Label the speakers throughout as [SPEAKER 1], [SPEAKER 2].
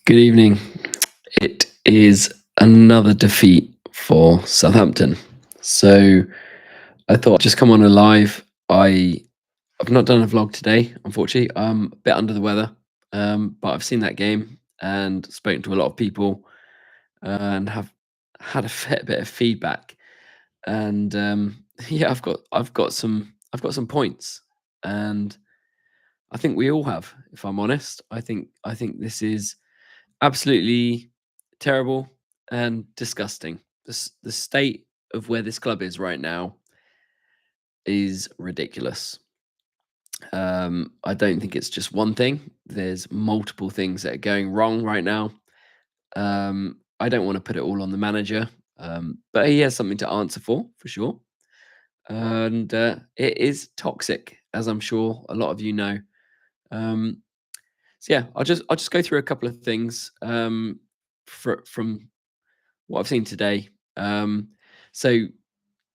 [SPEAKER 1] Good evening. It is another defeat for Southampton. So I thought I'd just come on a live. I've not done a vlog today, unfortunately. I'm a bit under the weather, but I've seen that game and spoken to a lot of people and have had a fair bit of feedback. And yeah, I've got some points, and I think we all have. If I'm honest, I think this is absolutely terrible and disgusting. The state of where this club is right now is ridiculous. I don't think it's just one thing. There's multiple things that are going wrong right now. I don't want to put it all on the manager, but he has something to answer for sure. And it is toxic, as I'm sure a lot of you know. Um, so yeah, I'll just go through a couple of things from what I've seen today. So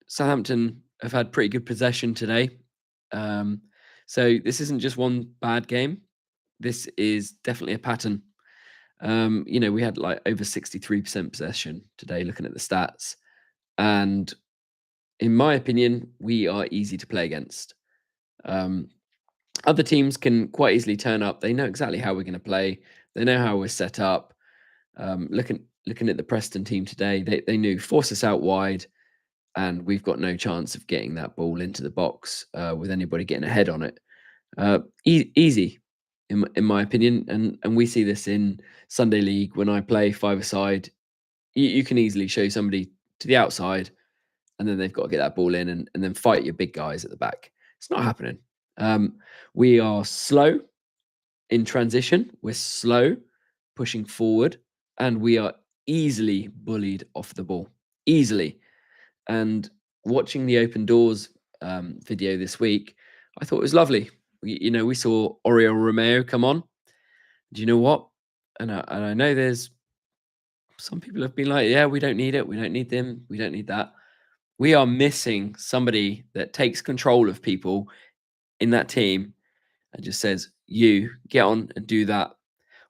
[SPEAKER 1] Southampton have had pretty good possession today. Um, so this isn't just one bad game. This is definitely a pattern. We had like over 63% possession today, looking at the stats. And in my opinion, we are easy to play against. Um, Other teams can quite easily turn up. They know exactly how we're going to play. They know how we're set up. Looking at the Preston team today, they knew force us out wide, and we've got no chance of getting that ball into the box with anybody getting ahead on it. Easy, in my opinion, and we see this in Sunday League when I play five-a-side. You can easily show somebody to the outside, and then they've got to get that ball in and then fight your big guys at the back. It's not happening. Um, we are slow in transition. We're slow pushing forward, and we are easily bullied off the ball. Easily. And watching the open doors video this week, I thought it was lovely. We saw Oriol Romeo come on. Do you know what? And I know there's some people have been like, yeah, we don't need it. We don't need them. We don't need that. We are missing somebody that takes control of people in that team and just says, you get on and do that.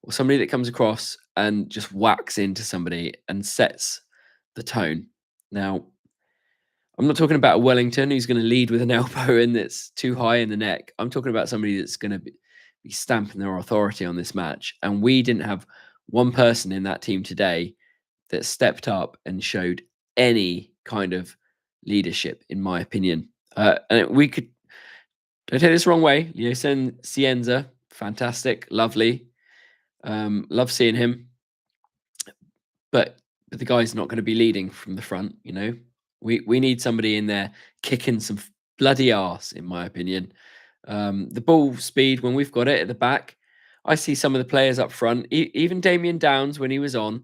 [SPEAKER 1] Or somebody that comes across and just whacks into somebody and sets the tone. Now, I'm not talking about a Wellington who's going to lead with an elbow in that's too high in the neck. I'm talking about somebody that's going to be stamping their authority on this match. And we didn't have one person in that team today that stepped up and showed any kind of leadership, in my opinion. And we could, don't take this the wrong way. Cienza, fantastic, lovely. Love seeing him. But the guy's not going to be leading from the front. We need somebody in there kicking some bloody arse, in my opinion. The ball speed when we've got it at the back, I see some of the players up front, even Damien Downs when he was on.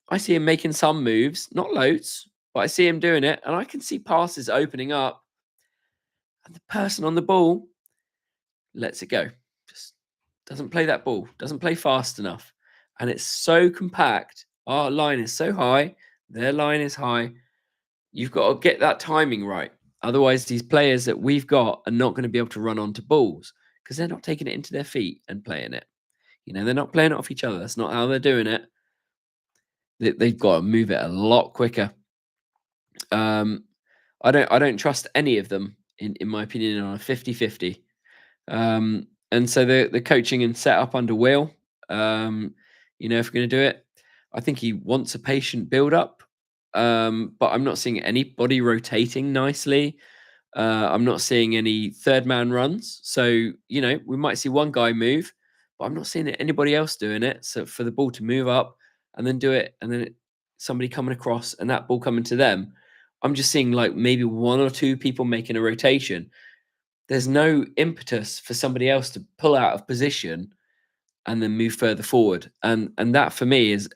[SPEAKER 1] I see him making some moves, not loads, but I see him doing it, and I can see passes opening up, and the person on the ball lets it go. Just doesn't play that ball, doesn't play fast enough, and it's so compact. Our line is so high, their line is high. You've got to get that timing right. Otherwise, these players that we've got are not going to be able to run onto balls because they're not taking it into their feet and playing it. They're not playing it off each other. That's not how they're doing it. They've got to move it a lot quicker. Um, I don't trust any of them in my opinion on a 50-50. And so the coaching and setup under Will, if we're going to do it, I think he wants a patient build up. But I'm not seeing anybody rotating nicely. I'm not seeing any third man runs. So, we might see one guy move, but I'm not seeing anybody else doing it. So for the ball to move up and then do it, and then somebody coming across and that ball coming to them, I'm just seeing like maybe one or two people making a rotation. There's no impetus for somebody else to pull out of position and then move further forward. And that for me is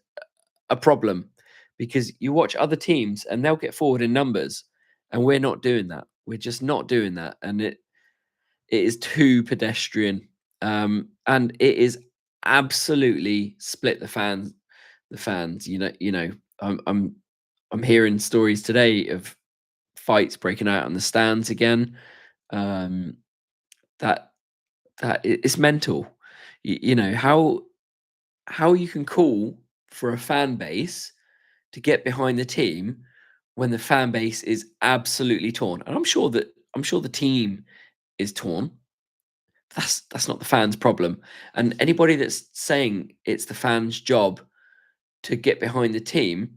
[SPEAKER 1] a problem because you watch other teams and they'll get forward in numbers and we're not doing that. We're just not doing that. And it is too pedestrian. And it is absolutely split the fans. I'm hearing stories today of fights breaking out on the stands again. Um, that it's mental. How how you can call for a fan base to get behind the team when the fan base is absolutely torn. And I'm sure the team is torn. That's not the fans' problem. And anybody that's saying it's the fans' job to get behind the team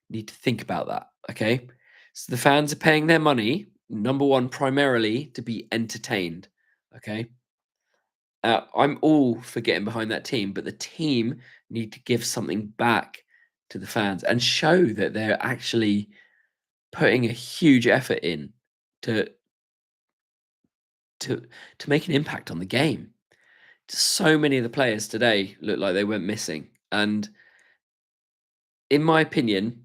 [SPEAKER 1] need to think about that. Okay. So the fans are paying their money, number one, primarily to be entertained. Okay. I'm all for getting behind that team, but the team need to give something back to the fans and show that they're actually putting a huge effort in to to to make an impact on the game. So many of the players today look like they went missing, and in my opinion,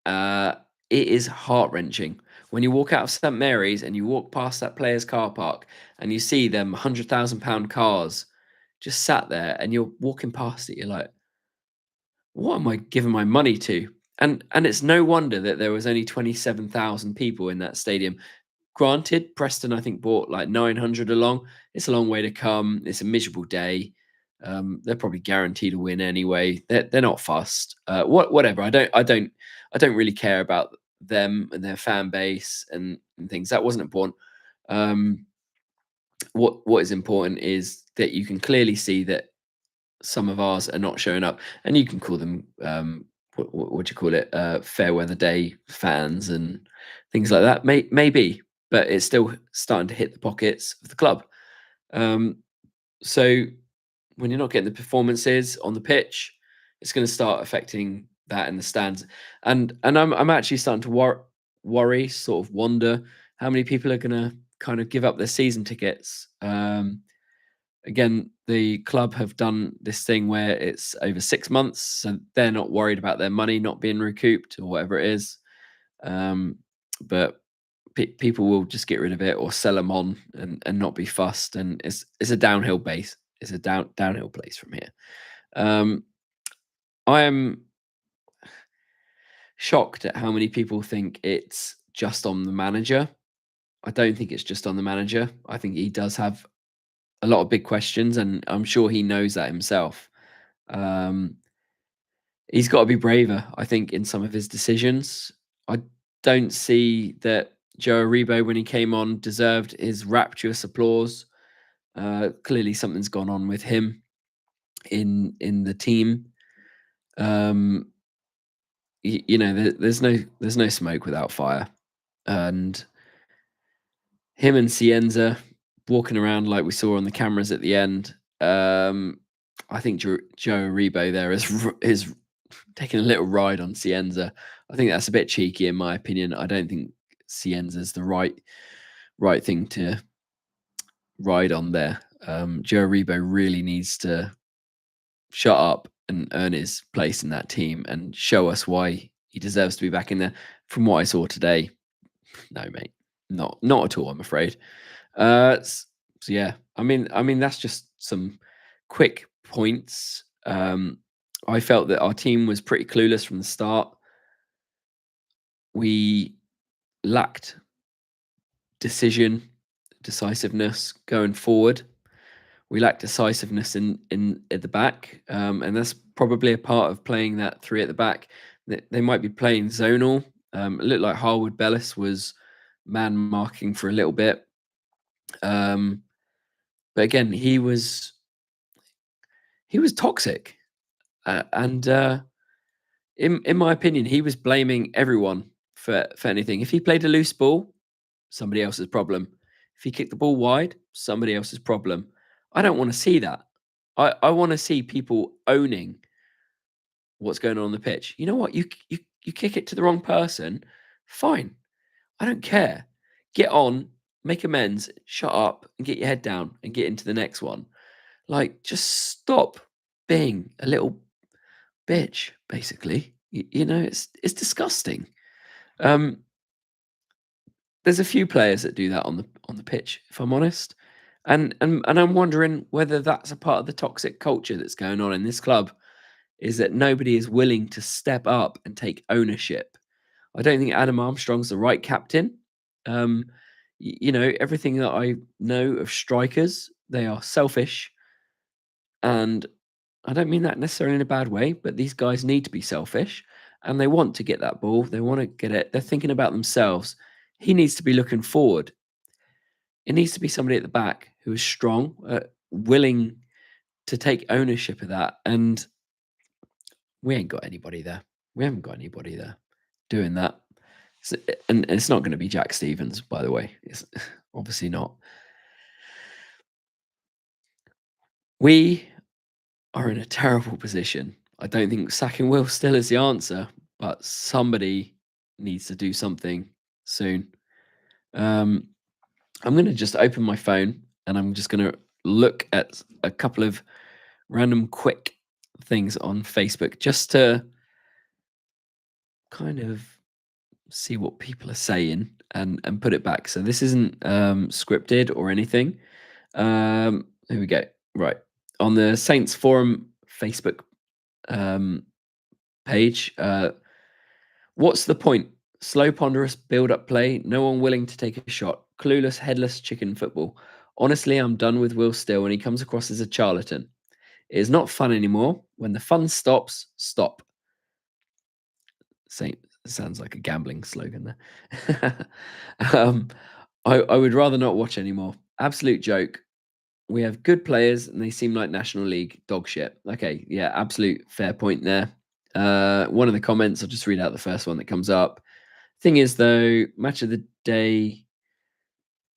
[SPEAKER 1] uh, it is heart wrenching when you walk out of St Mary's and you walk past that players' car park and you see them £100,000 cars just sat there, and you're walking past it. You're like, what am I giving my money to? And it's no wonder that there was only 27,000 people in that stadium. Granted, Preston, I think, bought like 900 along. It's a long way to come. It's a miserable day. They're probably guaranteed a win anyway. They're not fussed. Whatever. I don't really care about them and their fan base and things. That wasn't important. Um, what is important is that you can clearly see that some of ours are not showing up, and you can call them what do you call it? Fair weather day fans and things like that. Maybe, but it's still starting to hit the pockets of the club. Um, so when you're not getting the performances on the pitch, it's going to start affecting that in the stands. And I'm actually starting to worry, sort of wonder how many people are going to kind of give up their season tickets. Again, the club have done this thing where it's over 6 months, so they're not worried about their money not being recouped or whatever it is. Um, but people will just get rid of it or sell them on and not be fussed. And it's a downhill base. It's a downhill place from here. Um, I am shocked at how many people think it's just on the manager. I don't think it's just on the manager. I think he does have a lot of big questions, and I'm sure he knows that himself. Um, he's got to be braver, I think, in some of his decisions. I don't see that Joe Aribo, when he came on, deserved his rapturous applause. Clearly, something's gone on with him in the team. Um, there's no smoke without fire, and him and Cienza walking around like we saw on the cameras at the end. I think Joe Aribo there is taking a little ride on Cienza. I think that's a bit cheeky in my opinion. I don't think Cienza's the right thing to ride on there. Joe Aribo really needs to shut up and earn his place in that team and show us why he deserves to be back in there. From what I saw today, no, mate, not at all. I'm afraid. So yeah, I mean that's just some quick points. I felt that our team was pretty clueless from the start. We lacked decisiveness going forward. We lacked decisiveness in at the back, and that's probably a part of playing that three at the back. They might be playing zonal. It looked like Harwood Bellis was man marking for a little bit. But again, he was toxic, and in my opinion, he was blaming everyone for anything. If he played a loose ball, somebody else's problem. If he kicked the ball wide, somebody else's problem. I don't want to see that. I want to see people owning what's going on the pitch. You know what? You kick it to the wrong person, fine. I don't care. Get on, make amends, shut up, and get your head down and get into the next one. Like, just stop being a little bitch, basically. It's disgusting. Um, there's a few players that do that on the pitch, if I'm honest. And I'm wondering whether that's a part of the toxic culture that's going on in this club, is that nobody is willing to step up and take ownership. I don't think Adam Armstrong's the right captain. Um, everything that I know of strikers, they are selfish and I don't mean that necessarily in a bad way, but these guys need to be selfish and they want to get that ball. They want to get it. They're thinking about themselves. He needs to be looking forward. It needs to be somebody at the back who is strong, willing to take ownership of that. And we ain't got anybody there. We haven't got anybody there doing that. And it's not going to be Jack Stevens, by the way. It's obviously not. We are in a terrible position. I don't think sacking Will still is the answer, but somebody needs to do something soon. I'm going to just open my phone and I'm just going to look at a couple of random quick things on Facebook just to kind of see what people are saying and put it back. So this isn't scripted or anything. Here we go. Right. On the Saints Forum Facebook page, what's the point? Slow, ponderous, build-up play, no one willing to take a shot, clueless, headless chicken football. Honestly, I'm done with Will Still and he comes across as a charlatan. It is not fun anymore. When the fun stops, stop. Saint sounds like a gambling slogan there. I would rather not watch anymore. Absolute joke. We have good players and they seem like National League dog shit. Okay, yeah, absolute fair point there. One of the comments, I'll just read out the first one that comes up. Thing is, though, match of the day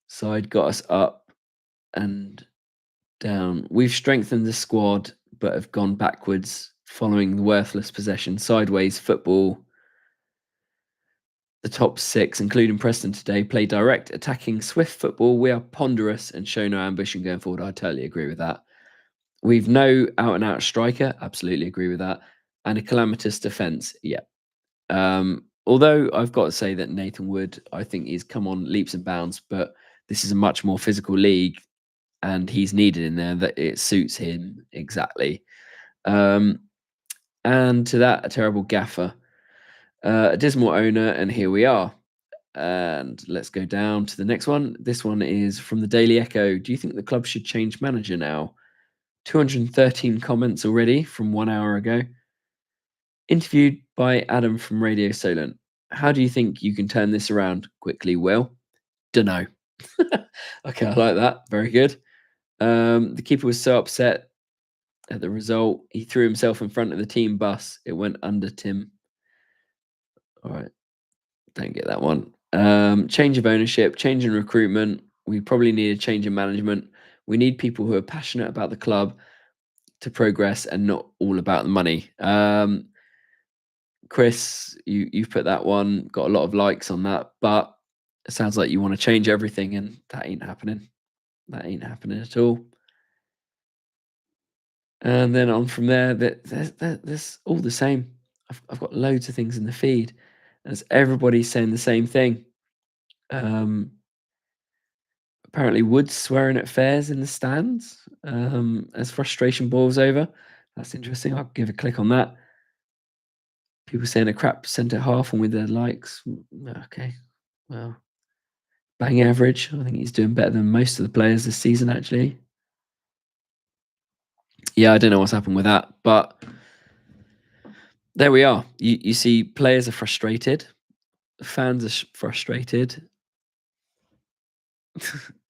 [SPEAKER 1] side got us up and down. We've strengthened the squad, but have gone backwards following the worthless possession, sideways football. The top six, including Preston today, play direct, attacking, swift football. We are ponderous and show no ambition going forward. I totally agree with that. We've no out-and-out striker. Absolutely agree with that. And a calamitous defence. Yeah. Although I've got to say that Nathan Wood, I think he's come on leaps and bounds, but this is a much more physical league and he's needed in there that it suits him exactly. And to that, a terrible gaffer. A dismal owner, and here we are. And let's go down to the next one. This one is from the Daily Echo. Do you think the club should change manager now? 213 comments already from 1 hour ago. Interviewed by Adam from Radio Solent. How do you think you can turn this around quickly, Will? Dunno. Okay, I like that. Very good. The keeper was so upset at the result. He threw himself in front of the team bus. It went under Tim. All right. Don't get that one. Change of ownership, change in recruitment. We probably need a change in management. We need people who are passionate about the club to progress and not all about the money. Chris, you've put that one, got a lot of likes on that, but it sounds like you want to change everything and that ain't happening. That ain't happening at all. And then on from there, there's all the same. I've got loads of things in the feed. As everybody's saying the same thing. Apparently Wood's swearing at fairs in the stands as frustration boils over. That's interesting. I'll give a click on that. People saying a crap centre half and with their likes. Okay, well, bang average. I think he's doing better than most of the players this season, actually. Yeah, I don't know what's happened with that, but there we are. You see players are frustrated. Fans are frustrated.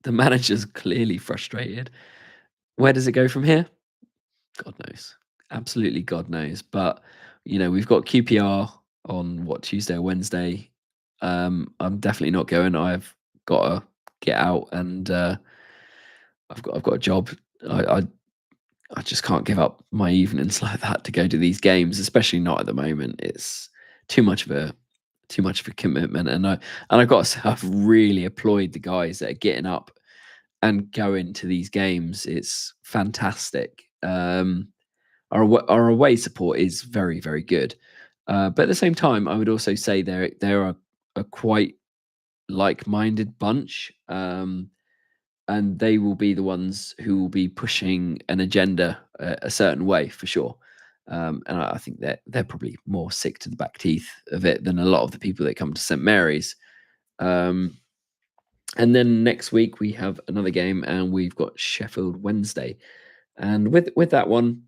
[SPEAKER 1] The manager's clearly frustrated. Where does it go from here? God knows. Absolutely God knows. But, we've got QPR on Tuesday or Wednesday. I'm definitely not going. I've got to get out and I've got a job. I just can't give up my evenings like that to go to these games, especially not at the moment. It's too much of a commitment. And I've got to say, I've really applaud the guys that are getting up and going to these games. It's fantastic. Our away support is very, very good. But at the same time, I would also say they're a quite like-minded bunch. And they will be the ones who will be pushing an agenda a certain way for sure. And I think they're probably more sick to the back teeth of it than a lot of the people that come to St Mary's. And then next week we have another game, and we've got Sheffield Wednesday. And with that one,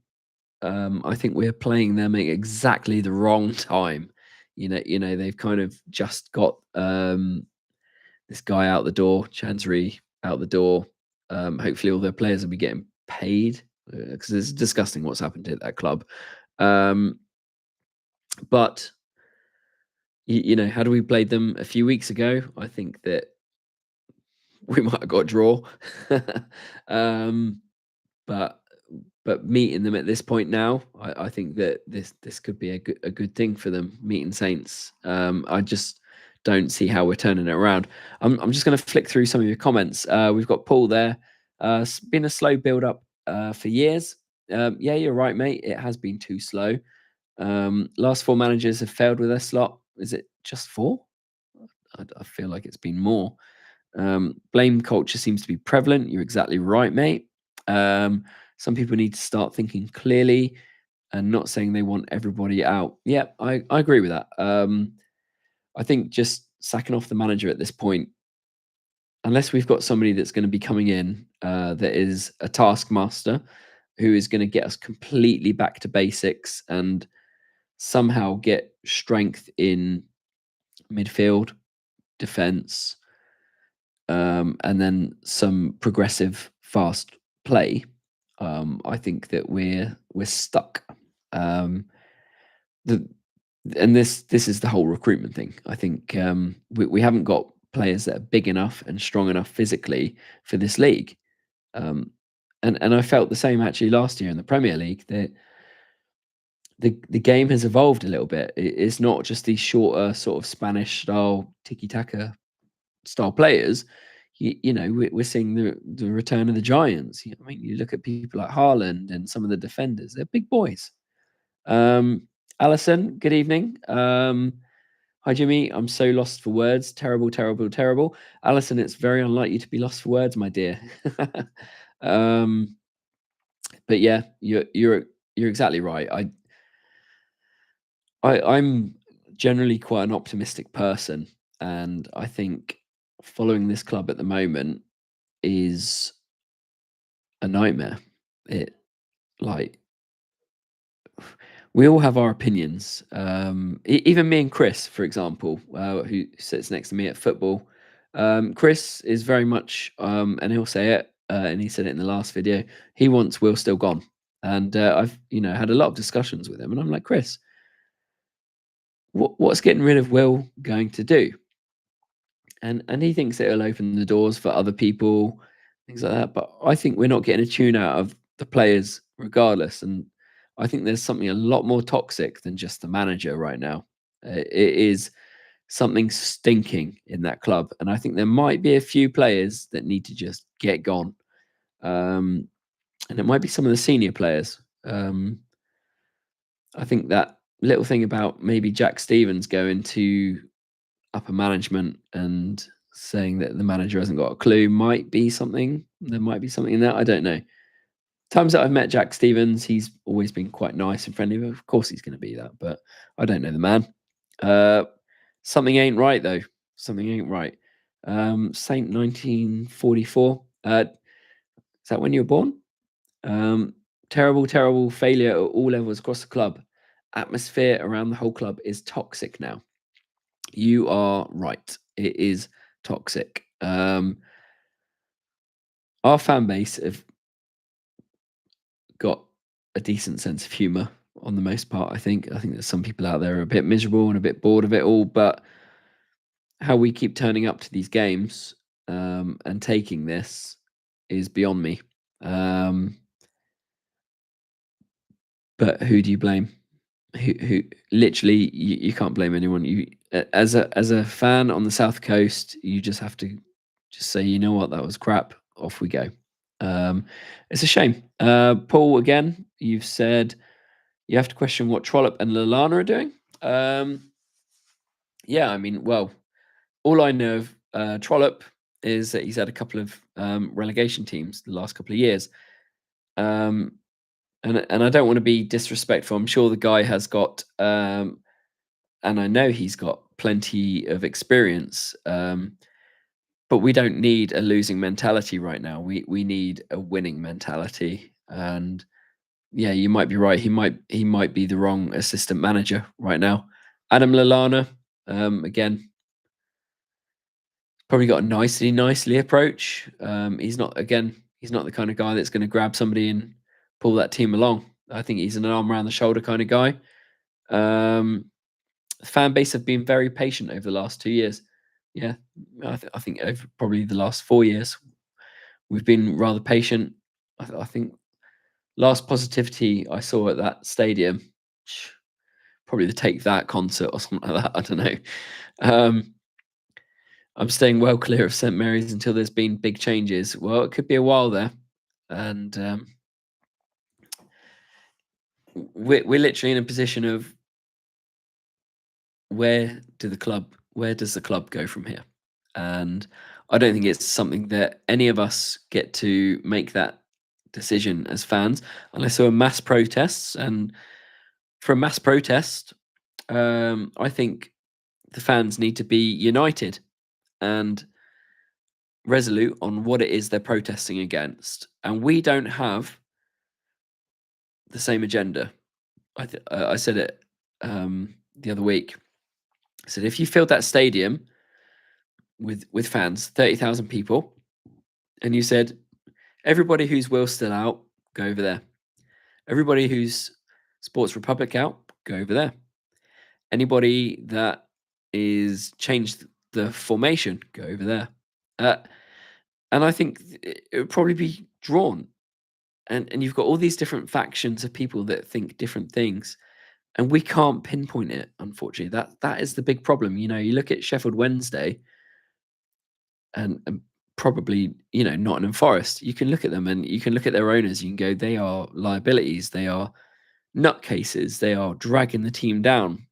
[SPEAKER 1] I think we're playing them at exactly the wrong time. They've kind of just got this guy out the door, Chancery out the door. Hopefully, all their players will be getting paid because it's disgusting what's happened at that club. Um, but had we played them a few weeks ago, I think that we might have got a draw. um, but meeting them at this point now, I think that this could be a good thing for them, meeting Saints. I just don't see how we're turning it around. I'm just going to flick through some of your comments. We've got Paul there. It's been a slow build up for years. Yeah, you're right, mate. It has been too slow. Last 4 managers have failed with their slot. Is it just 4? I feel like it's been more. Blame culture seems to be prevalent. You're exactly right, mate. Some people need to start thinking clearly and not saying they want everybody out. Yeah, I agree with that. I think just sacking off the manager at this point, unless we've got somebody that's going to be coming in that is a taskmaster who is going to get us completely back to basics and somehow get strength in midfield, defense, and then some progressive fast play, I think that we're stuck. The and this is the whole recruitment thing. I think we haven't got players that are big enough and strong enough physically for this league. And I felt the same actually last year in the Premier League. That the game has evolved a little bit. It's not just these shorter sort of Spanish style tiki taka style players. We're seeing the return of the giants. I mean, you look at people like Haaland and some of the defenders; they're big boys. Alison, good evening. Hi, Jimmy. I'm so lost for words. Terrible, terrible, terrible. Alison, it's very unlike you to be lost for words, my dear. But yeah, you're exactly right. I'm generally quite an optimistic person, and I think following this club at the moment is a nightmare. It like we all have our opinions. Even me and Chris, for example, who sits next to me at football. Chris is very much, and he'll say it, and he said it in the last video. He wants Will still gone, and I've had a lot of discussions with him, and I'm like, Chris, what's getting rid of Will going to do? And he thinks it'll open the doors for other people, things like that. But I think we're not getting a tune out of the players regardless. And I think there's something a lot more toxic than just the manager right now. It is something stinking in that club. And I think there might be a few players that need to just get gone. And it might be some of the senior players. I think that little thing about maybe Jack Stevens going to upper management and saying that the manager hasn't got a clue might be something. There might be something in that. I don't know. Times that I've met Jack Stevens, he's always been quite nice and friendly. Of course, he's going to be that, but I don't know the man. Something ain't right though. Something ain't right. Saint 1944. Is that when you were born? Terrible, terrible failure at all levels across the club. Atmosphere around the whole club is toxic now. You are right. It is toxic. Our fan base have got a decent sense of humor on the most part. I think there's some people out there are a bit miserable and a bit bored of it all, but how we keep turning up to these games and taking this is beyond me. But who do you blame? Who literally you can't blame anyone. You as a fan on the South Coast, you just have to just say, you know what, that was crap. Off we go. It's a shame. Paul, again, you've said you have to question what Trollope and Lallana are doing. Yeah, I mean, well, all I know of Trollope is that he's had a couple of relegation teams the last couple of years. And I don't want to be disrespectful. I'm sure the guy has got, and I know he's got plenty of experience. But we don't need a losing mentality right now. We need a winning mentality, and yeah, you might be right. He might be the wrong assistant manager right now. Adam Lallana, again, probably got a nicely approach. He's not the kind of guy that's going to grab somebody and pull that team along. I think he's an arm around the shoulder kind of guy. Um, Fan base have been very patient over the last 2 years. Yeah, I think over probably the last 4 years, we've been rather patient. I think last positivity I saw at that stadium, probably the Take That concert or something like that. I don't know. Um, I'm staying well clear of St Mary's until there's been big changes. Well, it could be a while there, and we're literally in a position of where does the club go from here? And I don't think it's something that any of us get to make that decision as fans unless there are mass protests. And for a mass protest, I think the fans need to be united and resolute on what it is they're protesting against. And we don't have the same agenda. I said it the other week. I said if you filled that stadium with fans, 30,000 people, and you said everybody who's Will still out, go over there. Everybody who's Sports Republic out, go over there. Anybody that is changed the formation, go over there. And I think it would probably be drawn. And you've got all these different factions of people that think different things. And we can't pinpoint it, unfortunately. That is the big problem. You know, you look at Sheffield Wednesday and probably, you know, Nottingham Forest. You can look at them and you can look at their owners. You can go, they are liabilities. They are nutcases. They are dragging the team down.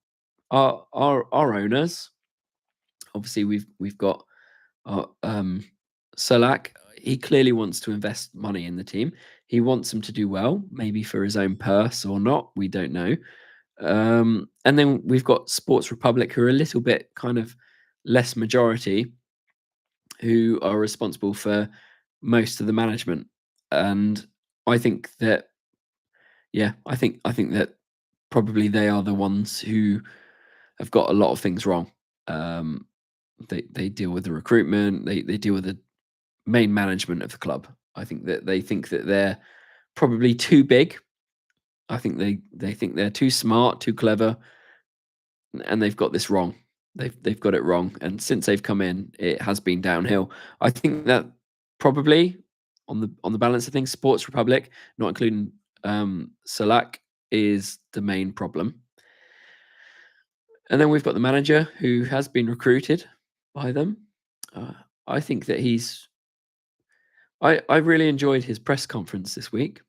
[SPEAKER 1] Our owners, obviously, we've got Solak. He clearly wants to invest money in the team. He wants them to do well, maybe for his own purse or not. We don't know. And then we've got Sports Republic, who are a little bit kind of less majority, who are responsible for most of the management. And I think that, yeah, I think that probably they are the ones who have got a lot of things wrong. Um, they deal with the recruitment. They deal with the main management of the club. I think that they think that they're probably too big. I think they think they're too smart, too clever, and they've got this wrong. They've got it wrong. And since they've come in, it has been downhill. I think that probably on the balance of things, Sports Republic, not including Salak, is the main problem. And then we've got the manager who has been recruited by them. I think that I really enjoyed his press conference this week.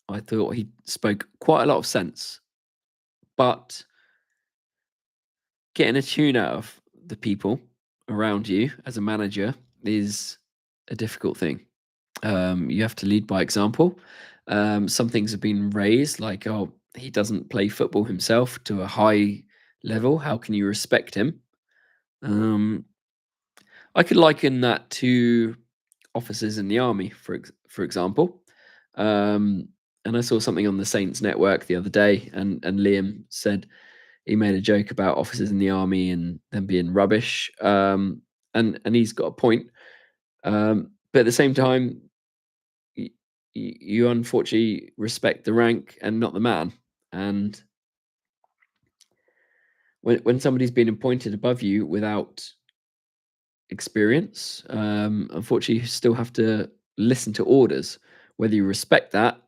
[SPEAKER 1] I thought he spoke quite a lot of sense, but getting a tune out of the people around you as a manager is a difficult thing. You have to lead by example. Some things have been raised, like, oh, he doesn't play football himself to a high level. How can you respect him? I could liken that to officers in the army, for example. And I saw something on the Saints network the other day, and Liam said he made a joke about officers in the army and them being rubbish. And he's got a point. But at the same time, you unfortunately respect the rank and not the man. And when somebody's been appointed above you without experience, unfortunately, you still have to listen to orders. Whether you respect that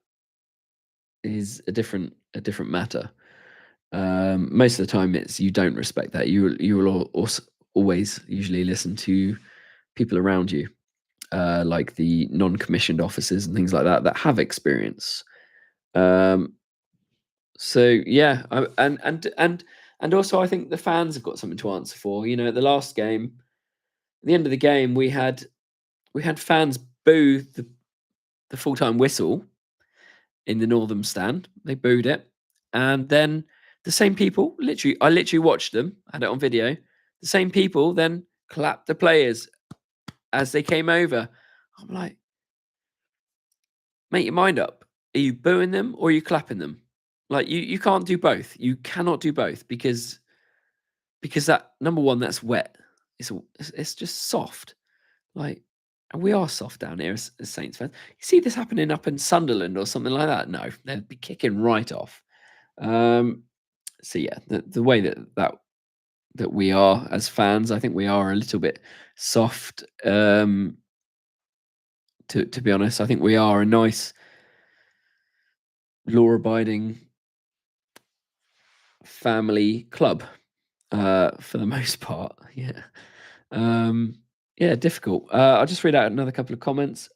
[SPEAKER 1] is a different matter. Most of the time, it's you don't respect that. You will also always usually listen to people around you, like the non-commissioned officers and things like that that have experience. So yeah, and also I think the fans have got something to answer for. You know, at the last game, at the end of the game, we had fans boo the full-time whistle in the Northern stand. They booed it, and then the same people, I literally watched them, had it on video. The same people then clapped the players as they came over. I'm like, make your mind up. Are you booing them or are you clapping them? Like you can't do both. You cannot do both because that number one, that's wet. It's just soft. Like, and we are soft down here as Saints fans. You see this happening up in Sunderland or something like that? No, they'd be kicking right off. So yeah, the way that we are as fans, I think we are a little bit soft. To be honest, I think we are a nice, law-abiding family club for the most part. Yeah. Yeah, difficult. I'll just read out another couple of comments.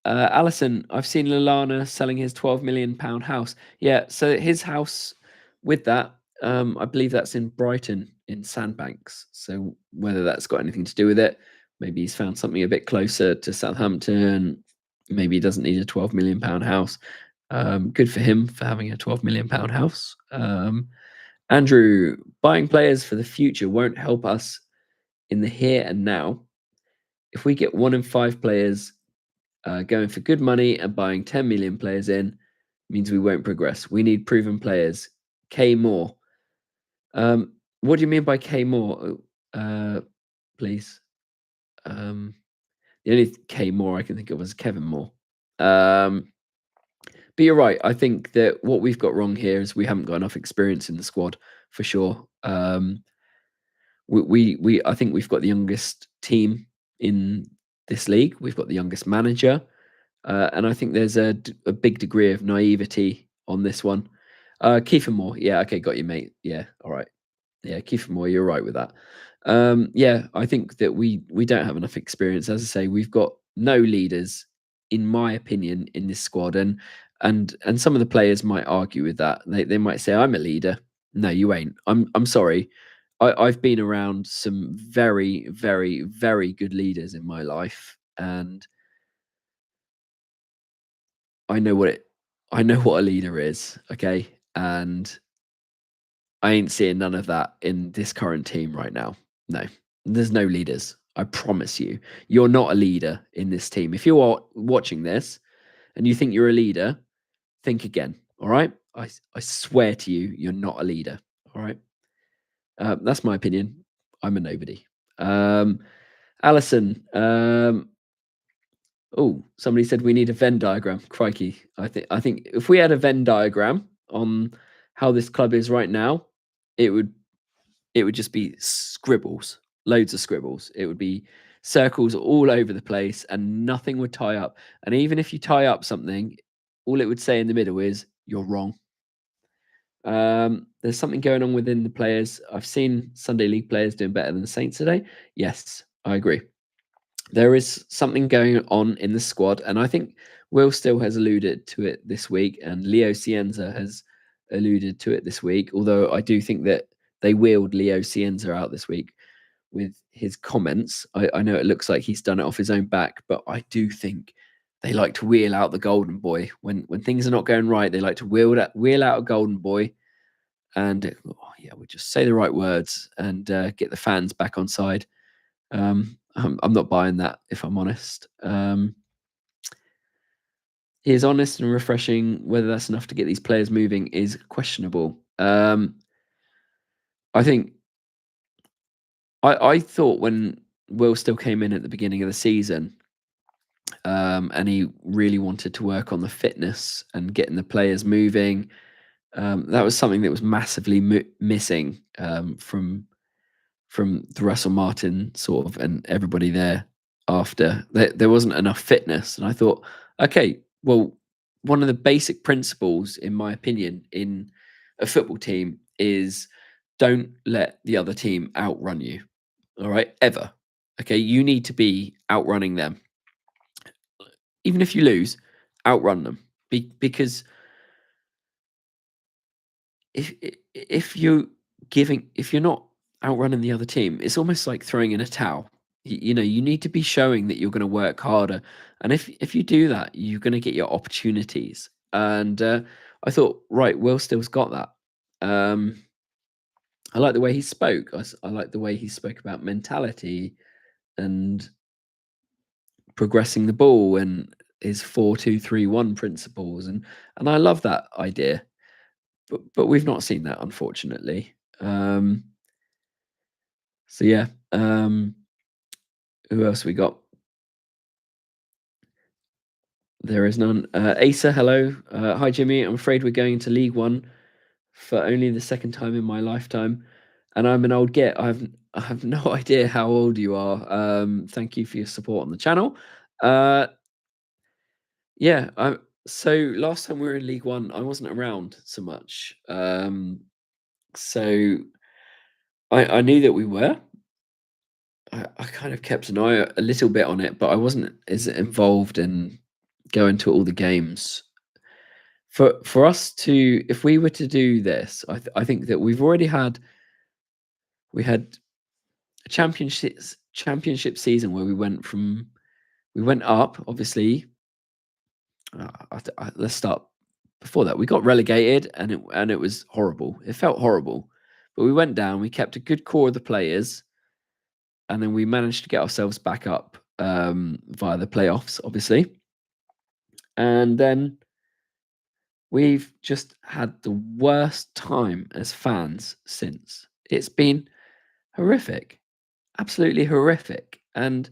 [SPEAKER 1] Alison, I've seen Lallana selling his £12 million house. Yeah, so his house with that, I believe that's in Brighton in Sandbanks. So whether that's got anything to do with it, maybe he's found something a bit closer to Southampton. Maybe he doesn't need a £12 million house. Good for him for having a £12 million house. Andrew, buying players for the future won't help us in the here and now. If we get 1 in 5 players going for good money and buying 10 million players in, means we won't progress. We need proven players. K Moore. What do you mean by K Moore? Please. The only K Moore I can think of is Kevin Moore. But you're right. I think that what we've got wrong here is we haven't got enough experience in the squad for sure. I think we've got the youngest team in this league. We've got the youngest manager, and I think there's a big degree of naivety on this one. Kiefer Moore, yeah, okay, got you, mate. Yeah, all right. Yeah, Kiefer Moore, you're right with that. Yeah, I think that we don't have enough experience. As I say, we've got no leaders, in my opinion, in this squad, and some of the players might argue with that. They might say, "I'm a leader." No, you ain't. I'm sorry. I've been around some very, very, very good leaders in my life, and I know what a leader is. Okay, and I ain't seeing none of that in this current team right now. No, there's no leaders. I promise you, you're not a leader in this team. If you're watching this and you think you're a leader, think again. All right. I swear to you, you're not a leader. All right. That's my opinion. I'm a nobody. Alison. Oh, somebody said we need a Venn diagram. Crikey. I think if we had a Venn diagram on how this club is right now, it would just be scribbles, loads of scribbles. It would be circles all over the place and nothing would tie up. And even if you tie up something, all it would say in the middle is you're wrong. There's something going on within the players. I've seen Sunday League players doing better than the Saints today. Yes, I agree. There is something going on in the squad, and I think Will Still has alluded to it this week, and Leo Cienza has alluded to it this week. Although I do think that they wheeled Leo Cienza out this week with his comments. I know it looks like he's done it off his own back, but I do think they like to wheel out the golden boy when things are not going right. They like to wheel out a golden boy, and we just say the right words and get the fans back on side. I'm not buying that, if I'm honest. He is honest and refreshing. Whether that's enough to get these players moving is questionable. I think I thought when Will Still came in at the beginning of the season, and he really wanted to work on the fitness and getting the players moving. That was something that was massively missing from the Russell Martin sort of and everybody there after. There wasn't enough fitness. And I thought, okay, well, one of the basic principles, in my opinion, in a football team is don't let the other team outrun you. All right, ever. Okay, you need to be outrunning them. Even if you lose, outrun them. Because if you're not outrunning the other team, it's almost like throwing in a towel. You know, you need to be showing that you're going to work harder, and if you do that, you're going to get your opportunities. And I thought, right, Will Still's got that. I like the way he spoke. I like the way he spoke about mentality and progressing the ball and his 4-2-3-1 principles, and I love that idea. But we've not seen that, unfortunately. So yeah, who else we got? There is none. Asa, hello. Hi, Jimmy. I'm afraid we're going into League One for only the second time in my lifetime, and I'm an old git. I have no idea how old you are. Thank you for your support on the channel. Yeah. So last time we were in League One, I wasn't around so much. So I knew that we were. I kind of kept an eye a little bit on it, but I wasn't as involved in going to all the games. For us to, if we were to do this, I think that we had a championship season where we went up, obviously. Let's start before that. We got relegated, and it was horrible. It felt horrible, but we went down. We kept a good core of the players, and then we managed to get ourselves back up via the playoffs, obviously. And then we've just had the worst time as fans since. It's been horrific, absolutely horrific. And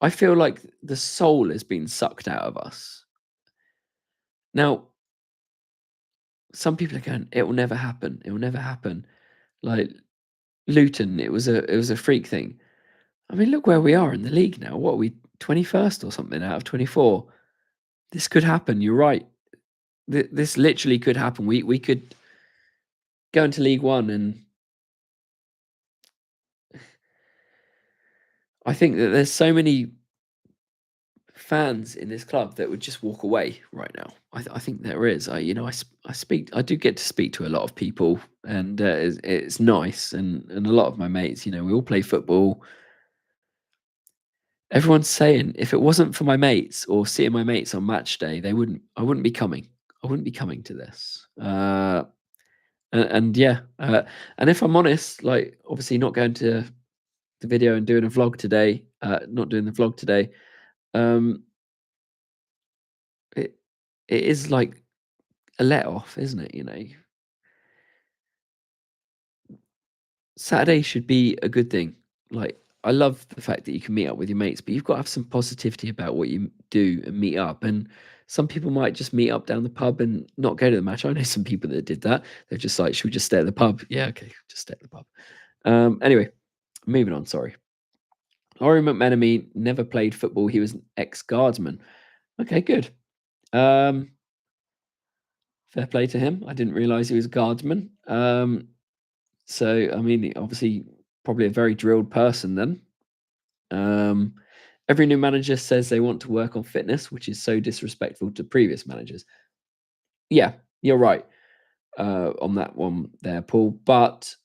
[SPEAKER 1] I feel like the soul has been sucked out of us. Now, some people are going, it will never happen. It will never happen. Like Luton, it was a freak thing. I mean, look where we are in the league now. What are we, 21st or something out of 24? This could happen. You're right. This literally could happen. We could go into League One, and I think that there's so many fans in this club that would just walk away right now. I think there is. I do get to speak to a lot of people, and it's nice. And a lot of my mates, we all play football. Everyone's saying if it wasn't for my mates or seeing my mates on match day, I wouldn't be coming. I wouldn't be coming to this. And yeah, and if I'm honest, like obviously not going to the video and doing a vlog today, not doing the vlog today, it it is like a let off, isn't it? Saturday should be a good thing. Like I love the fact that you can meet up with your mates, but you've got to have some positivity about what you do and meet up. And some people might just meet up down the pub and not go to the match. I know some people that did that. They're just like, should we just stay at the pub? Yeah, okay, just stay at the pub. Anyway, moving on. Sorry. Ori McMenemy never played football. He was an ex-guardsman. Okay, good. Fair play to him. I didn't realize he was a guardsman. So, I mean, obviously, probably a very drilled person then. Every new manager says they want to work on fitness, which is so disrespectful to previous managers. Yeah, you're right on that one there, Paul. But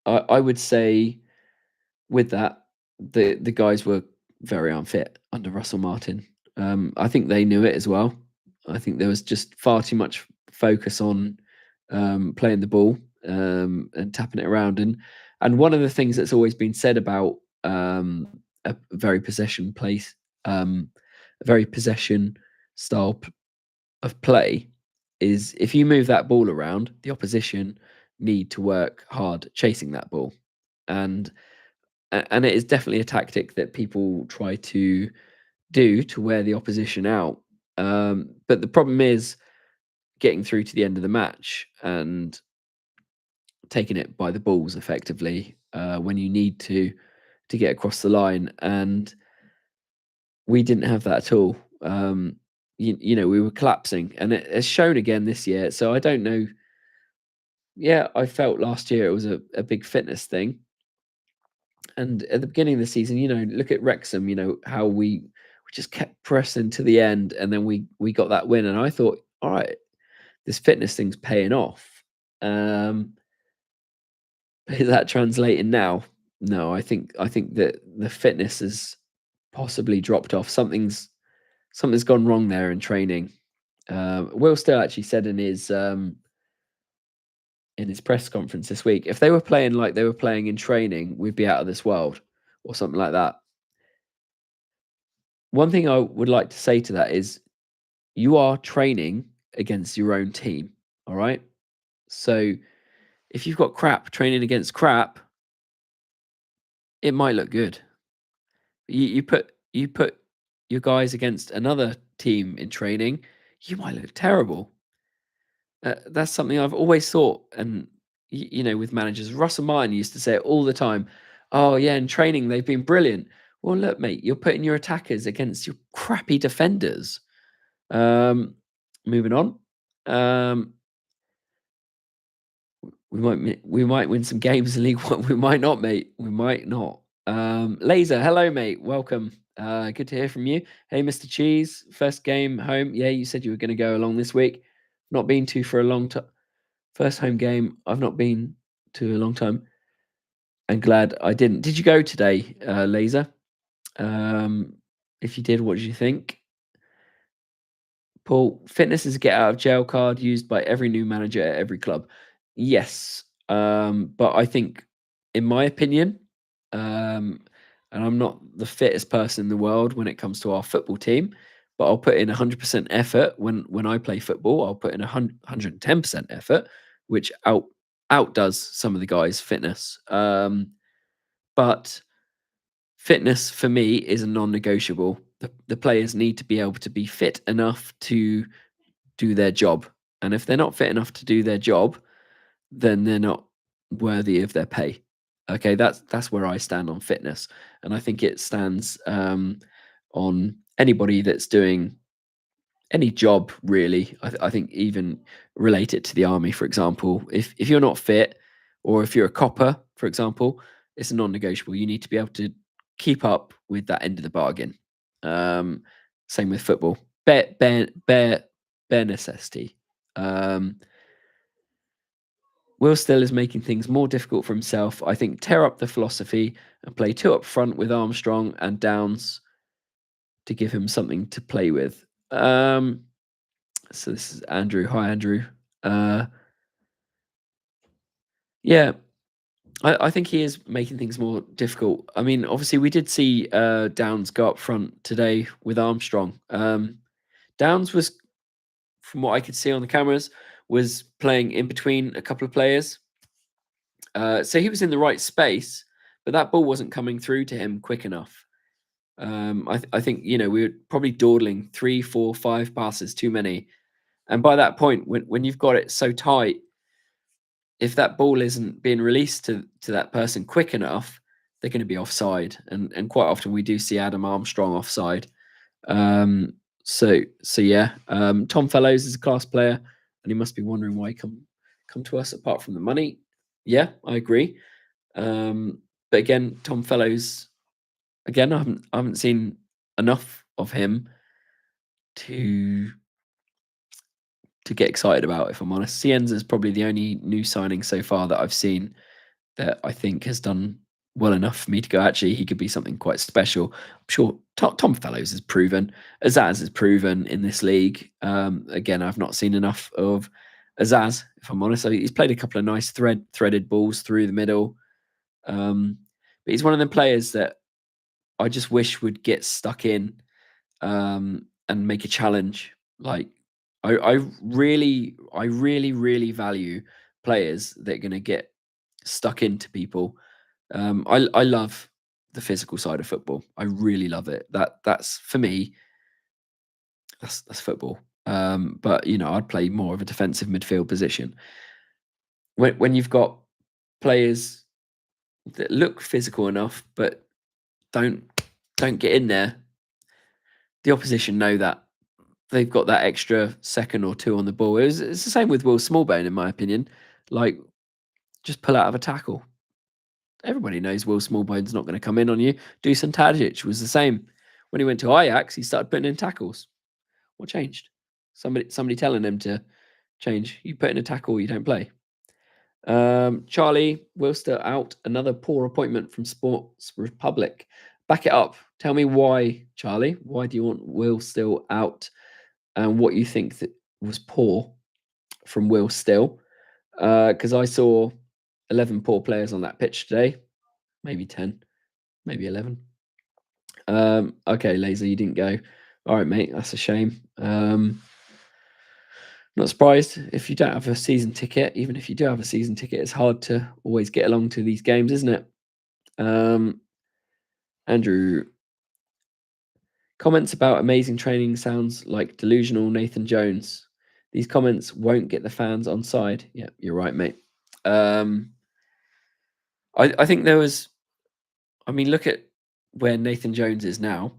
[SPEAKER 1] I would say with that, the guys were very unfit under Russell Martin. I think they knew it as well. I think there was just far too much focus on playing the ball and tapping it around. And one of the things that's always been said about a very possession place, a very possession style of play is if you move that ball around, the opposition need to work hard chasing that ball. And it is definitely a tactic that people try to do to wear the opposition out. But the problem is getting through to the end of the match and taking it by the balls effectively when you need to get across the line. And we didn't have that at all. We were collapsing, and it has shown again this year. So I don't know. Yeah, I felt last year it was a big fitness thing. And at the beginning of the season, look at Wrexham, how we just kept pressing to the end, and then we got that win. And I thought, all right, this fitness thing's paying off. Is that translating now? No, I think that the fitness has possibly dropped off. Something's gone wrong there in training. Will Still actually said in his press conference this week, if they were playing like they were playing in training, we'd be out of this world, or something like that. one thing I would like to say to that is you are training against your own team. All right. So if you've got crap training against crap, it might look good. You put your guys against another team in training, you might look terrible. That's something I've always thought, and with managers, Russell Martin used to say it all the time. Oh yeah, in training they've been brilliant. Well, look, mate, you're putting your attackers against your crappy defenders. Um, moving on. Um, we might win some games in League One. We might not, mate. We might not. Laser, hello, mate. Welcome. Good to hear from you. Hey, Mr. Cheese, first game home. Yeah, you said you were going to go along this week. Not been to for a long time. First home game I've not been to a long time, and glad I didn't. Did you go today, Laser? If you did, what did you think? Paul, fitness is a get out of jail card used by every new manager at every club. Yes, but I think, in my opinion, um, and I'm not the fittest person in the world when it comes to our football team, but I'll put in 100% effort when I play football. I'll put in 110% effort, which outdoes some of the guys' fitness. But fitness for me is a non-negotiable. The players need to be able to be fit enough to do their job. And if they're not fit enough to do their job, then they're not worthy of their pay. Okay, that's where I stand on fitness, and I think it stands on anybody that's doing any job really. I think even relate it to the army, for example. If you're not fit, or if you're a copper, for example, it's a non-negotiable. You need to be able to keep up with that end of the bargain. Um, Same with football. Bare necessity. Will Still is making things more difficult for himself. I think tear up the philosophy and play two up front with Armstrong and Downs to give him something to play with. So this is Andrew. Hi, Andrew. Uh, yeah, I think he is making things more difficult. I mean, obviously, we did see Downs go up front today with Armstrong. Downs was, from what I could see on the cameras, was playing in between a couple of players. So he was in the right space, but that ball wasn't coming through to him quick enough. I think we were probably dawdling 3, 4, 5 passes too many, and by that point, when you've got it so tight, if that ball isn't being released to that person quick enough, they're going to be offside, and quite often we do see Adam Armstrong offside. So yeah, Tom Fellows is a class player, and he must be wondering why he come to us apart from the money. Yeah, I agree. But again, Tom Fellows, again, I haven't seen enough of him to get excited about, if I'm honest. Cienza is probably the only new signing so far that I've seen that I think has done well enough for me to go, actually, he could be something quite special. I'm sure Tom Fellows is proven. Azaz is proven in this league. Again, I've not seen enough of Azaz, if I'm honest. So he's played a couple of nice threaded balls through the middle. But he's one of the players that I just wish would get stuck in and make a challenge. Like I really really value players that are going to get stuck into people. I love the physical side of football. I really love it. That's for me. That's football. But I'd play more of a defensive midfield position. When you've got players that look physical enough but don't get in there, the opposition know that they've got that extra second or two on the ball. It's the same with Will Smallbone, in my opinion. Like, just pull out of a tackle. Everybody knows Will Smallbone's not going to come in on you. Dusan Tadic was the same. When he went to Ajax, he started putting in tackles. What changed? Somebody telling him to change. You put in a tackle, you don't play. Charlie, Will Still out. Another poor appointment from Sports Republic. Back it up. Tell me why, Charlie. Why do you want Will Still out? And what you think that was poor from Will Still? Because I saw 11 poor players on that pitch today. Maybe 10, maybe 11. Okay, Laser, you didn't go. All right, mate. That's a shame. Not surprised if you don't have a season ticket. Even if you do have a season ticket, it's hard to always get along to these games, isn't it? Andrew, comments about amazing training sounds like delusional Nathan Jones. These comments won't get the fans on side. Yeah, you're right, mate. I think there was. I mean, look at where Nathan Jones is now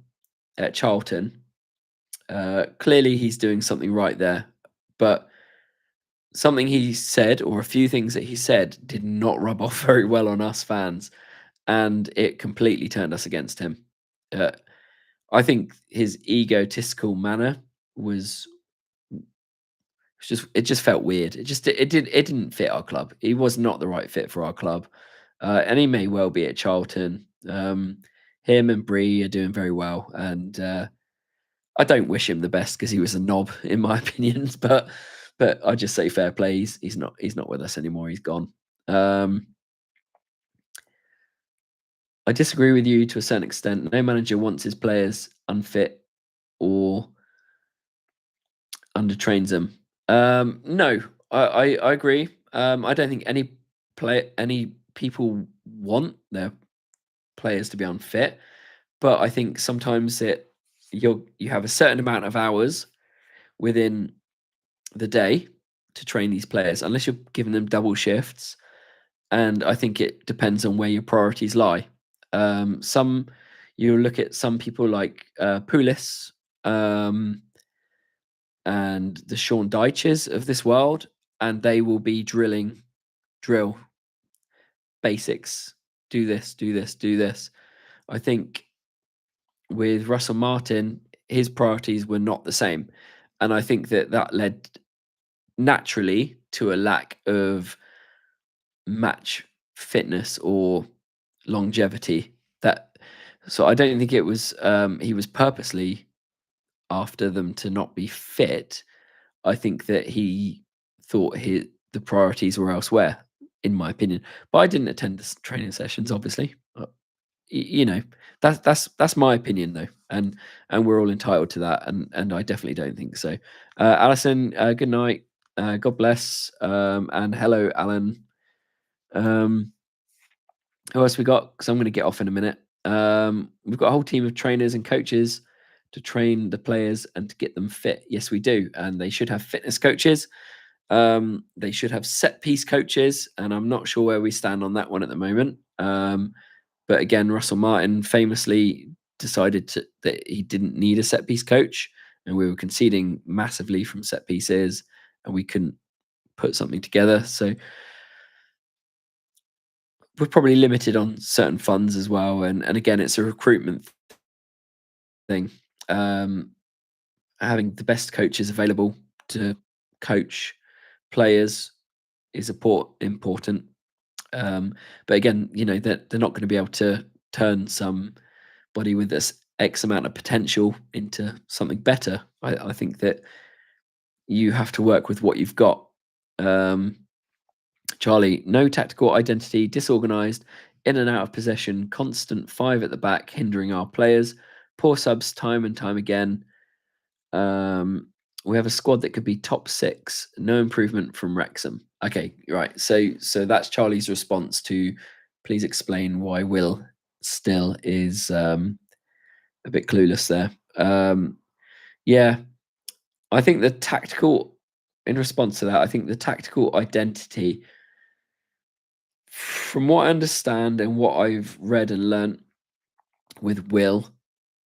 [SPEAKER 1] at Charlton. Clearly, he's doing something right there, but something he said, or a few things that he said, did not rub off very well on us fans, and it completely turned us against him. Uh, I think his egotistical manner was it just felt weird. It didn't fit our club. He was not the right fit for our club, and he may well be at Charlton. Him and Bree are doing very well, and I don't wish him the best because he was a knob in my opinions. But I just say fair play. He's not with us anymore. He's gone. I disagree with you to a certain extent. No manager wants his players unfit or undertrains them. No, I agree. I don't think any people want their players to be unfit, but I think sometimes you have a certain amount of hours within the day to train these players, unless you're giving them double shifts. And I think it depends on where your priorities lie. Some you look at some people like Pulis and the Sean Dyches of this world, and they will be drill basics, do this, do this, do this. I think with Russell Martin, his priorities were not the same, and I think that led naturally to a lack of match fitness or longevity. That so I don't think it was he was purposely after them to not be fit. I think that he thought the priorities were elsewhere, in my opinion. But I didn't attend the training sessions, obviously. You know, that's my opinion though, and we're all entitled to that, and I definitely don't think so. Alison, good night. God bless. And hello, Alan. Um, who else we got? Because I'm going to get off in a minute. We've got a whole team of trainers and coaches to train the players and to get them fit. Yes, we do, and they should have fitness coaches. They should have set piece coaches, and I'm not sure where we stand on that one at the moment. But again, Russell Martin famously decided that he didn't need a set piece coach, and we were conceding massively from set pieces, and we couldn't put something together. So we're probably limited on certain funds as well, and again, it's a recruitment thing. Having the best coaches available to coach players is important. But again, you know, they're not going to be able to turn somebody with this X amount of potential into something better. I think that you have to work with what you've got. Charlie, no tactical identity, disorganized, in and out of possession, constant five at the back, hindering our players, poor subs time and time again. We have a squad that could be top six. No improvement from Wrexham. Okay, right. So that's Charlie's response to. Please explain why Will still is a bit clueless there. Yeah, I think the tactical. In response to that, I think the tactical identity, from what I understand and what I've read and learnt with Will,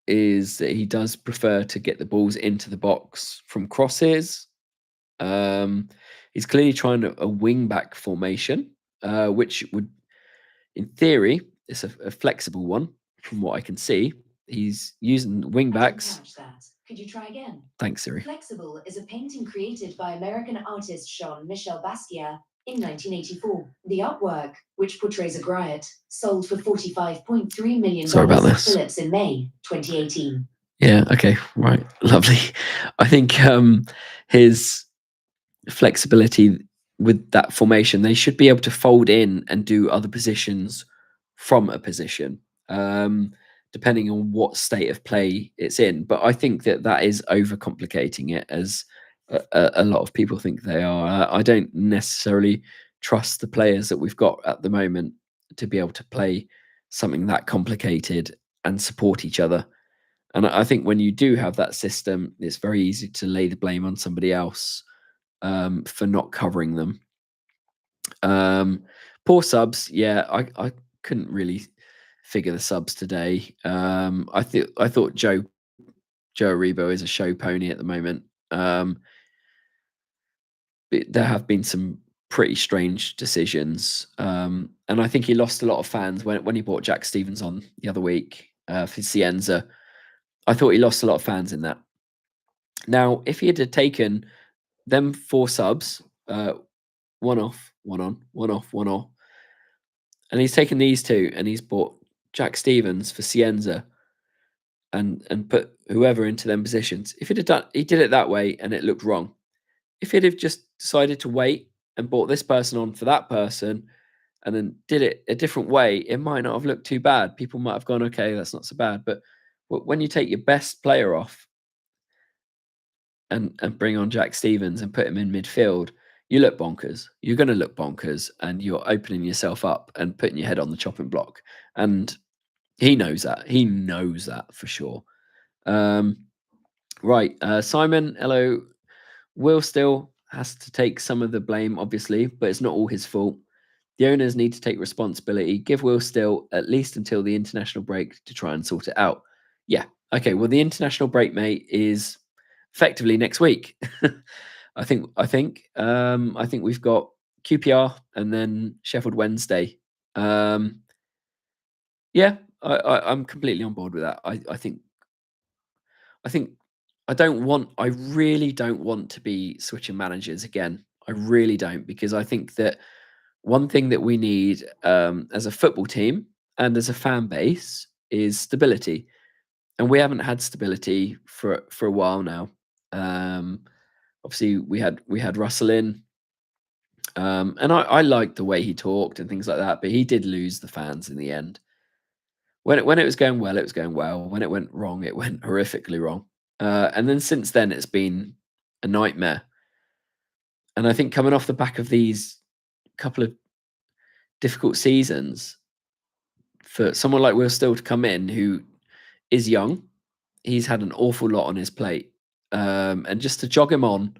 [SPEAKER 1] is that he does prefer to get the balls into the box from crosses. He's clearly trying a wing back formation, which would, in theory, it's a flexible one from what I can see. He's using wing backs.
[SPEAKER 2] Could you try again?
[SPEAKER 1] Thanks, Siri.
[SPEAKER 2] Flexible is a painting created by American artist Jean-Michel Basquiat in 1984. The artwork, which portrays a griot, sold for $45.3 million
[SPEAKER 1] Sorry about
[SPEAKER 2] at
[SPEAKER 1] this.
[SPEAKER 2] Phillips in May 2018.
[SPEAKER 1] Yeah, okay, right. Lovely. I think his flexibility with that formation, they should be able to fold in and do other positions from a position. depending on what state of play it's in. But I think that is overcomplicating it, as a lot of people think they are. I don't necessarily trust the players that we've got at the moment to be able to play something that complicated and support each other. And I think when you do have that system, it's very easy to lay the blame on somebody else for not covering them. Poor subs, yeah, I couldn't really figure the subs today. I thought Joe Aribo is a show pony at the moment. There have been some pretty strange decisions, and I think he lost a lot of fans when he brought Jack Stevens on the other week for Cienza. I thought he lost a lot of fans in that. Now, if he had taken them 4 subs, one off, one on, one off, one off, and he's taken these 2, and he's bought Jack Stevens for Cienza, and put whoever into them positions. If he did it that way, and it looked wrong. If he'd have just decided to wait and bought this person on for that person, and then did it a different way, it might not have looked too bad. People might have gone, okay, that's not so bad. But when you take your best player off and bring on Jack Stevens and put him in midfield, you look bonkers. You're going to look bonkers, and you're opening yourself up and putting your head on the chopping block. And he knows that. He knows that for sure. Right. Simon, hello. Will still has to take some of the blame, obviously, but it's not all his fault. The owners need to take responsibility. Give Will Still at least until the international break to try and sort it out. Yeah. Okay. Well, the international break, mate, is effectively next week. I think we've got QPR and then Sheffield Wednesday. Yeah, I'm completely on board with that. I think I really don't want to be switching managers again. I really don't, because I think that one thing that we need as a football team and as a fan base is stability, and we haven't had stability for a while now. Obviously, we had Russell in, and I liked the way he talked and things like that, but he did lose the fans in the end. When it was going well, it was going well. When it went wrong, it went horrifically wrong. And then since then, it's been a nightmare. And I think coming off the back of these couple of difficult seasons, for someone like Will Still to come in, who is young, he's had an awful lot on his plate, and just to jog him on,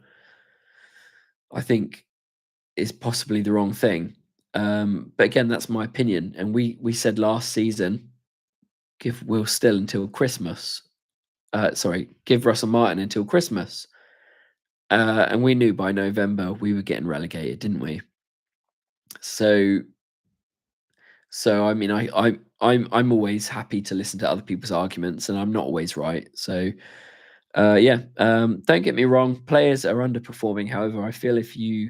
[SPEAKER 1] I think is possibly the wrong thing. But again, that's my opinion. And we said last season, give Will Still until Christmas. Give Russell Martin until Christmas. And we knew by November we were getting relegated, didn't we? So I mean, I'm always happy to listen to other people's arguments, and I'm not always right. So yeah, don't get me wrong, players are underperforming. However, I feel if you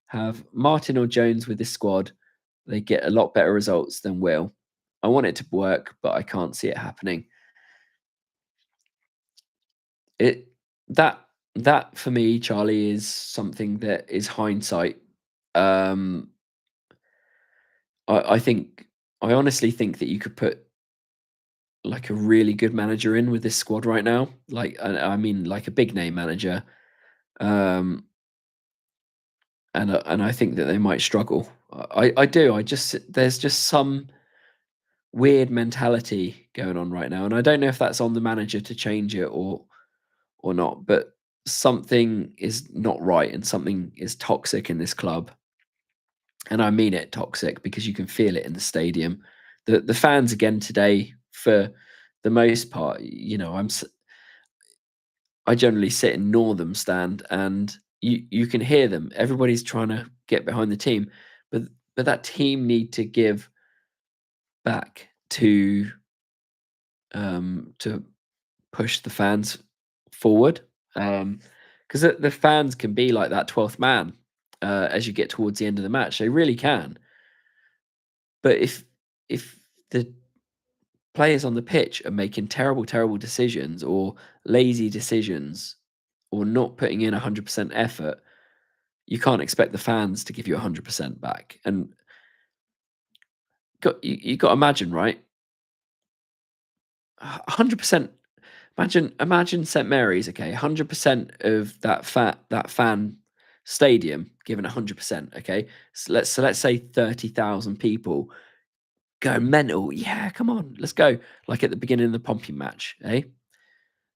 [SPEAKER 1] have Martin or Jones with this squad, they get a lot better results than Will. I want it to work, but I can't see it happening. It that for me, Charlie, is something that is hindsight. Um, I honestly think that you could put like a really good manager in with this squad right now. Like, I mean, like a big name manager. Um, and I think that they might struggle. I do. There's just some weird mentality going on right now, and I don't know if that's on the manager to change it or not. But something is not right, and something is toxic in this club. And I mean it toxic, because you can feel it in the stadium. The fans again today, for the most part, you know, I generally sit in Northam stand, and you can hear them. Everybody's trying to get behind the team, but that team need to give back to push the fans forward, because the fans can be like that 12th man as you get towards the end of the match. They really can. But if the players on the pitch are making terrible decisions, or lazy decisions, or not putting in 100% effort, you can't expect the fans to give you 100% back. And you got to imagine, right? 100%. Imagine St Mary's. Okay, 100% of that fan stadium given 100%. Okay, so let's say 30,000 people go mental. Yeah, come on, let's go. Like at the beginning of the Pompey match, eh?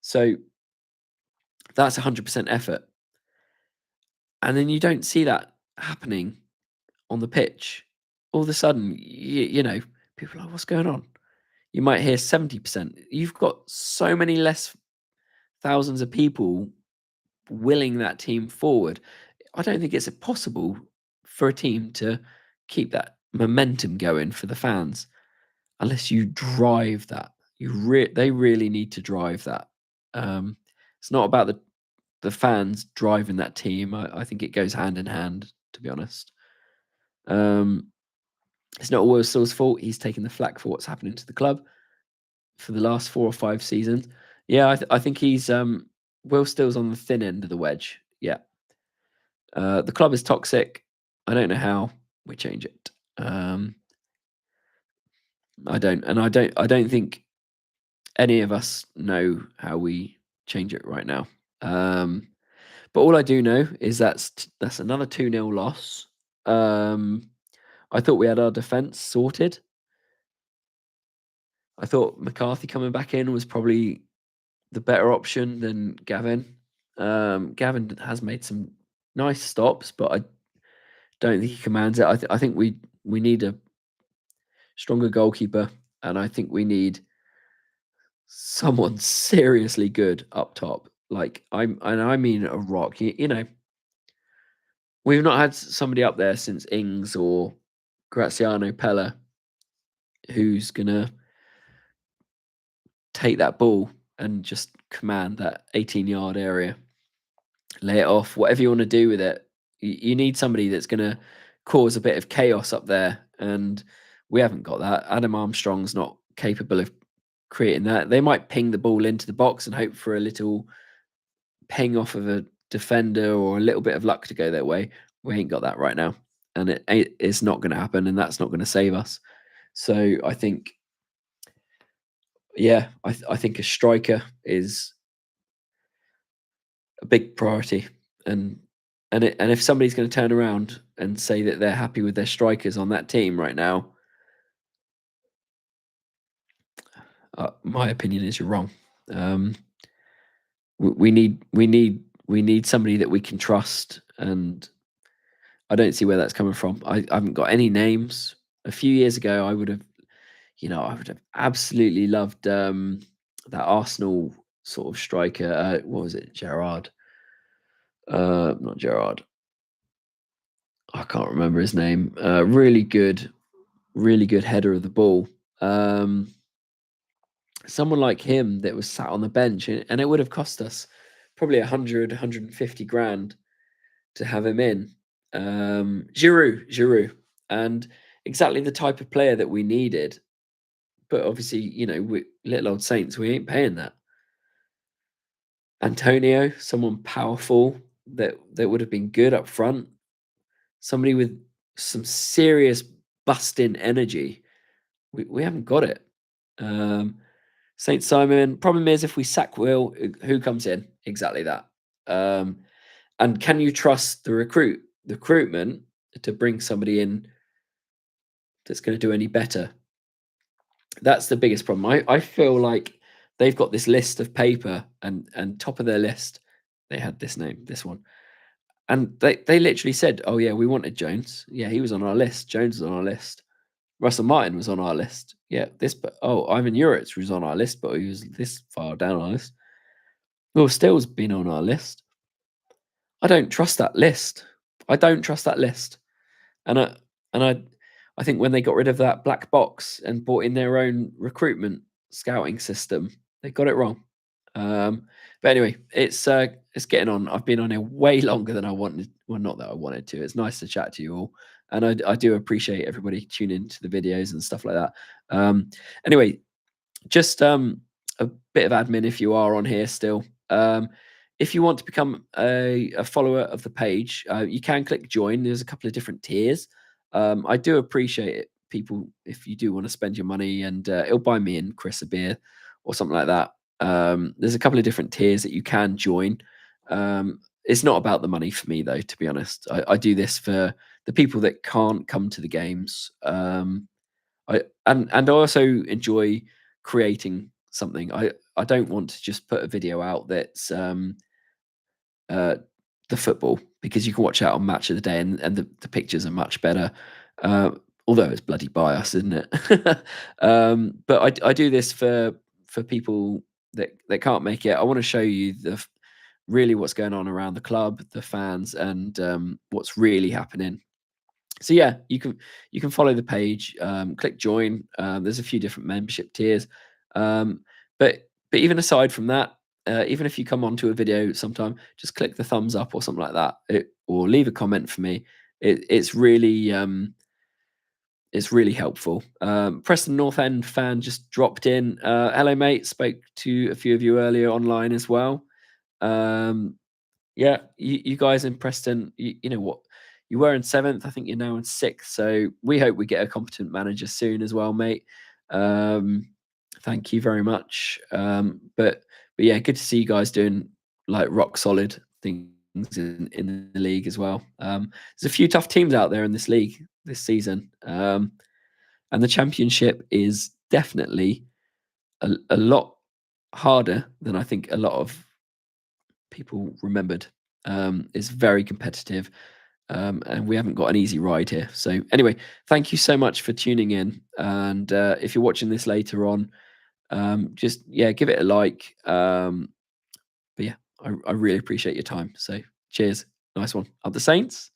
[SPEAKER 1] So that's 100% effort, and then you don't see that happening on the pitch. All of a sudden, you know, people are like, what's going on? You might hear 70%. You've got so many less thousands of people willing that team forward. I don't think it's possible for a team to keep that momentum going for the fans unless you drive that. They really need to drive that. It's not about the fans driving that team. I think it goes hand in hand, to be honest. It's not always Saul's fault. He's taken the flak for what's happening to the club for the last 4 or 5 seasons. Yeah, I think he's Will Still's on the thin end of the wedge. Yeah. The club is toxic. I don't know how we change it. I don't think any of us know how we change it right now. But all I do know is that's another 2-0 loss. I thought we had our defence sorted. I thought McCarthy coming back in was probably the better option than Gavin. Gavin has made some nice stops, but I don't think he commands it. I think we need a stronger goalkeeper, and I think we need someone seriously good up top. Like I mean a rock. You know, we've not had somebody up there since Ings or Graziano Pella who's gonna take that ball and just command that 18-yard area, lay it off, whatever you want to do with it. You need somebody that's going to cause a bit of chaos up there, and we haven't got that. Adam Armstrong's not capable of creating that. They might ping the ball into the box and hope for a little ping off of a defender or a little bit of luck to go their way. We ain't got that right now, and it's not going to happen, and that's not going to save us. So I think, yeah, I think a striker is a big priority, and if somebody's going to turn around and say that they're happy with their strikers on that team right now, my opinion is you're wrong. We need somebody that we can trust, and I don't see where that's coming from. I haven't got any names. A few years ago, I would have absolutely loved that Arsenal sort of striker. What was it? Gerrard. Not Gerrard. I can't remember his name. Really good header of the ball. Someone like him that was sat on the bench, and it would have cost us probably 150 grand to have him in. Giroud, and exactly the type of player that we needed. But obviously, you know, we little old Saints, we ain't paying that. Antonio, someone powerful that would have been good up front. Somebody with some serious busting energy. We haven't got it. Saint Simon. Problem is, if we sack Will, who comes in? Exactly that. And can you trust the recruitment to bring somebody in that's going to do any better? That's the biggest problem. I feel like they've got this list of paper, and top of their list, they had this name, this one. And they literally said, oh, yeah, we wanted Jones. Yeah, he was on our list. Jones was on our list. Russell Martin was on our list. Yeah, Ivan Juric was on our list, but he was this far down our list. Will Still's been on our list. I don't trust that list. And I think when they got rid of that black box and brought in their own recruitment scouting system, they got it wrong. But anyway, it's getting on. I've been on here way longer than I wanted. Well, not that I wanted to. It's nice to chat to you all, and I do appreciate everybody tuning into the videos and stuff like that. Anyway, just a bit of admin if you are on here still. If you want to become a follower of the page, you can click join. There's a couple of different tiers. I do appreciate it, people, if you do want to spend your money, and it'll buy me and Chris a beer or something like that. There's a couple of different tiers that you can join. It's not about the money for me, though, to be honest. I do this for the people that can't come to the games. I also enjoy creating something. I don't want to just put a video out that's the football, because you can watch that on Match of the Day, and the pictures are much better. Although it's bloody biased, isn't it? But I do this for people that can't make it. I want to show you really what's going on around the club, the fans, and what's really happening. So yeah, you can follow the page, click join. There's a few different membership tiers, but even aside from that, even if you come onto a video sometime, just click the thumbs up or something like that, or leave a comment for me. It's really helpful. Preston North End fan just dropped in. Hello, mate. Spoke to a few of you earlier online as well. Yeah, you guys in Preston, you know what? You were in 7th. I think you're now in 6th. So we hope we get a competent manager soon as well, mate. Thank you very much. But yeah, good to see you guys doing like rock solid things in the league as well. There's a few tough teams out there in this league this season. And the Championship is definitely a lot harder than I think a lot of people remembered. It's very competitive, and we haven't got an easy ride here. So anyway, thank you so much for tuning in. And if you're watching this later on, just give it a like. But yeah, I really appreciate your time. So cheers. Nice one. Up the Saints.